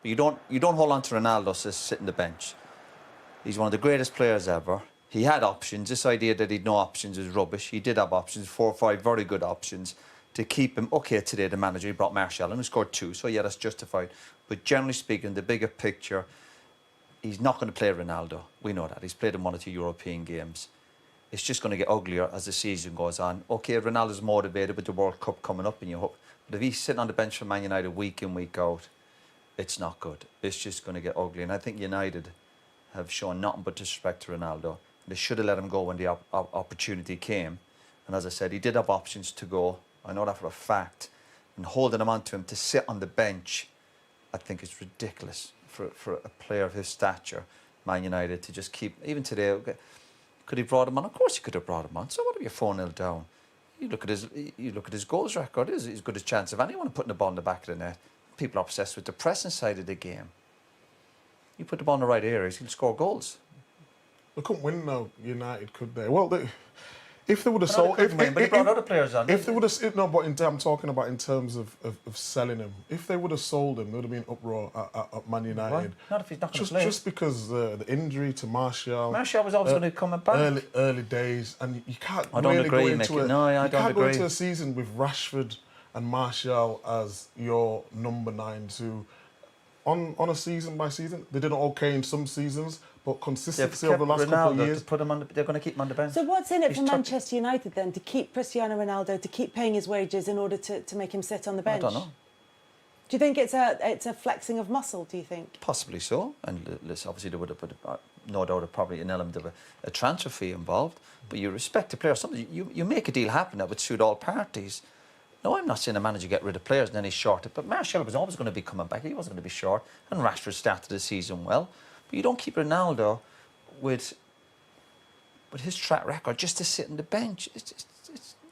But you don't hold on to Ronaldo to sit on the bench. He's one of the greatest players ever. He had options. This idea that he'd no options is rubbish. He did have options, 4 or 5 very good options to keep him. OK, today the manager, he brought Martial in, who scored 2, so yeah, that's justified. But generally speaking, the bigger picture, he's not going to play Ronaldo. We know that. He's played in 1 or 2 European games. It's just going to get uglier as the season goes on. OK, Ronaldo's motivated with the World Cup coming up, and you hope. But if he's sitting on the bench for Man United week in, week out, it's not good. It's just going to get ugly. And I think United have shown nothing but disrespect to Ronaldo. They should have let him go when the opportunity came. And as I said, he did have options to go. I know that for a fact. And holding him onto him to sit on the bench, I think is ridiculous for a player of his stature, Man United, to just keep... Even today, could he have brought him on? Of course he could have brought him on. So what if you're 4-0 down? You look at his goals record. He's as good a chance of anyone putting the ball in the back of the net. People are obsessed with the pressing side of the game. You put the ball in the right areas, he'll score goals. They couldn't win now, United, could they? Well, if they would have sold... But they brought other players on. If they would have... No, but I'm talking about in terms of selling him. If they would have sold him, there would have been uproar at Man United. Why? Not if he's not going to play. Just because the injury to Martial... Martial was always going to come back. Early days, and you can't I don't really agree, go into Mickey. it. No, I don't agree. You can't go agree. into a season with Rashford and Martial as your number 9 to... On a season by season, they did it okay in some seasons, but consistency over the last couple of years. To put him on they're going to keep him on the bench. So what's in it for Manchester United then, to keep Cristiano Ronaldo, to keep paying his wages in order to make him sit on the bench? I don't know. Do you think it's a flexing of muscle, do you think? Possibly so. And obviously there would have put, no doubt, probably an element of a transfer fee involved. But you respect the player. You make a deal happen that would suit all parties. No, I'm not saying a manager get rid of players and then he's shorted, but Martial was always going to be coming back. He wasn't going to be short, and Rashford started the season well. But you don't keep Ronaldo with his track record just to sit on the bench.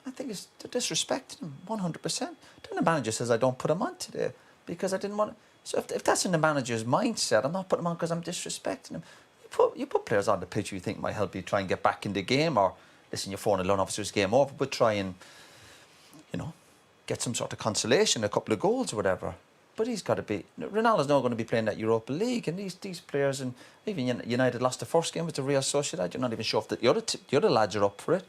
I think it's disrespecting him 100%. Then the manager says, I don't put him on today because I didn't want to. So if that's in the manager's mindset, I'm not putting him on because I'm disrespecting him. You put players on the pitch you think might help you try and get back in the game, or listen, you're 4-0 officers, game over, but try and, get some sort of consolation, a couple of goals or whatever. But he's got to be... Ronaldo's not going to be playing that Europa League, and these players, and even United lost the first game with the Real Sociedad. You're not even sure if the other lads are up for it.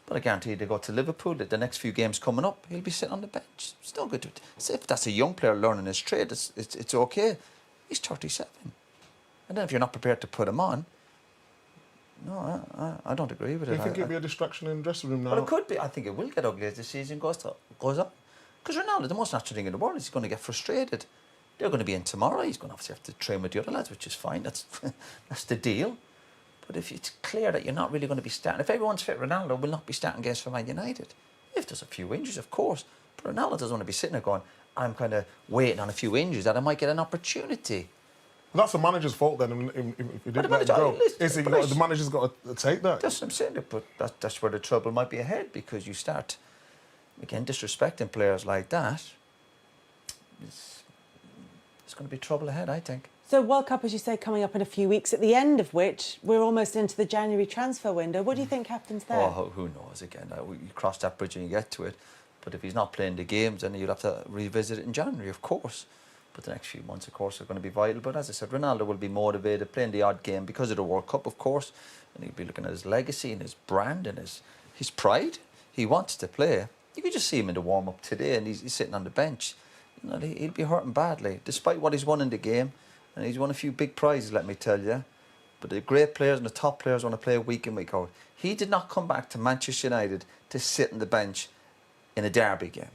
But I guarantee they go to Liverpool, the next few games coming up, he'll be sitting on the bench. It's no good. If that's a young player learning his trade, it's okay. He's 37. And then if you're not prepared to put him on, no, I don't agree with it. Do you think it'll be a distraction in the dressing room now? Well, it could be. I think it will get ugly as the season goes on. Because Ronaldo, the most natural thing in the world is he's going to get frustrated. They're going to be in tomorrow. He's going to obviously have to train with the other lads, which is fine. That's the deal. But if it's clear that you're not really going to be starting... If everyone's fit, Ronaldo will not be starting games for Man United. If there's a few injuries, of course. But Ronaldo doesn't want to be sitting there going, I'm kind of waiting on a few injuries that I might get an opportunity. Well, that's the manager's fault then, if he didn't let him go. The manager's got to take that. That's what I'm saying, but that's where the trouble might be ahead, because you start, again, disrespecting players like that. It's going to be trouble ahead, I think. So World Cup, as you say, coming up in a few weeks, at the end of which we're almost into the January transfer window. What do you think happens there? Oh, who knows? Again, you cross that bridge and you get to it. But if he's not playing the games, then you'll have to revisit it in January, of course. But the next few months, of course, are going to be vital. But as I said, Ronaldo will be motivated, playing the odd game because of the World Cup, of course. And he'll be looking at his legacy and his brand and his pride. He wants to play. You could just see him in the warm-up today, and he's sitting on the bench. He'll be hurting badly, despite what he's won in the game. And he's won a few big prizes, let me tell you. But the great players and the top players want to play week in, week out. He did not come back to Manchester United to sit on the bench in a derby game.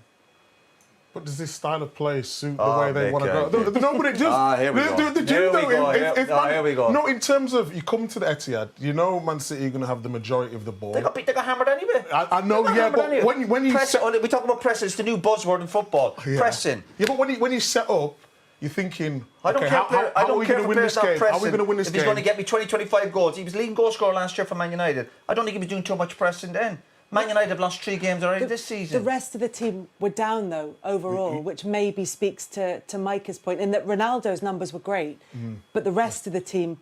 But does this style of play suit the way they want to go? No, but it does. Here we go. Here we go. No, in terms of you come to the Etihad, you know Man City are going to have the majority of the ball. They got hammered anyway. I know, yeah, but anyway. when you... we talk about pressing, it's the new buzzword in football. Yeah. Pressing. Yeah, but when you set up, you're thinking, I don't care. How are we going to win this game? How are we going to win this game? If he's going to get me 20, 25 goals, he was leading goal scorer last year for Man United. I don't think he was doing too much pressing then. Man United have lost 3 games already this season. The rest of the team were down, though, overall, which maybe speaks to Micah's point, in that Ronaldo's numbers were great, but the rest of the team,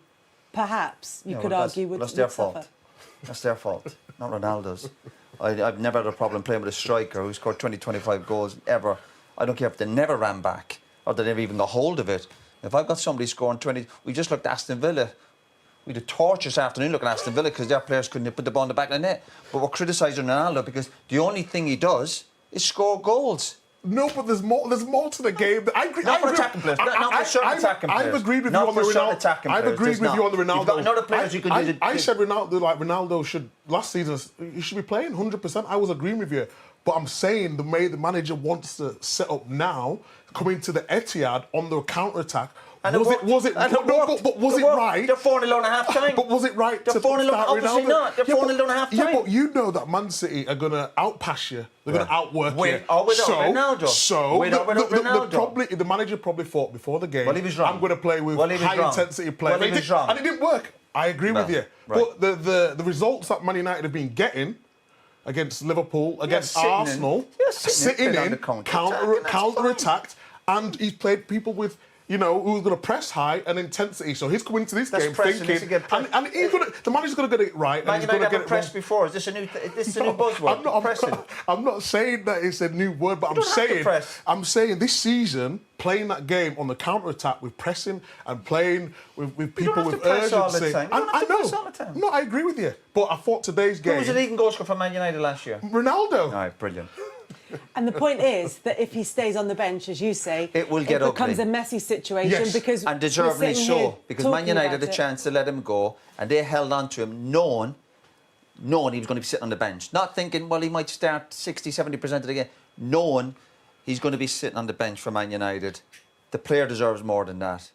perhaps, you could argue, would that's their fault. That's their fault, not Ronaldo's. I've never had a problem playing with a striker who scored 20, 25 goals, ever. I don't care if they never ran back, or they never even got hold of it. If I've got somebody scoring 20... We just looked at Aston Villa. We had a torch this afternoon looking at Aston Villa because their players couldn't put the ball in the back of the net. But we're criticising Ronaldo because the only thing he does is score goals. No, but there's more to the game. I agree. Not for attacking players. Not for certain attacking players. I've agreed with not you on the Ronaldo. I've agreed with you on the Ronaldo. You've got another players you could use. I said Ronaldo should last season. He should be playing 100%. I was agreeing with you, but I'm saying the way the manager wants to set up now, coming to the Etihad on the counter attack. And was it right? They're 4-0 at half time. But was it right to start Ronaldo? Obviously not. They're 4-0 at half time. Yeah, but you know that Man City are going to outpass you. They're going to outwork you. With or without Ronaldo. So the manager probably thought before the game, he was wrong. I'm going to play with high-intensity play. He was wrong. And it didn't work. I agree with you. Right. But the results that Man United have been getting against Liverpool, against Arsenal, sitting in, counter-attacked, and he's played people with... who's going to press high and intensity. So he's coming into this game thinking, and the manager's going to get it right. Man United haven't pressed before. Is this a new buzzword? I'm not saying that it's a new word, but I'm saying this season playing that game on the counter attack with pressing and playing with people with urgency. No, I agree with you. But I thought today's game. Who was the leading goal scorer for Man United last year? Ronaldo. All right, brilliant. And the point is that if he stays on the bench, as you say, it becomes a messy situation because and deservedly so, because Man United had a chance to let him go and they held on to him knowing he was going to be sitting on the bench, not thinking, well, he might start 60-70% of the game, knowing he's going to be sitting on the bench for Man United. The player deserves more than that.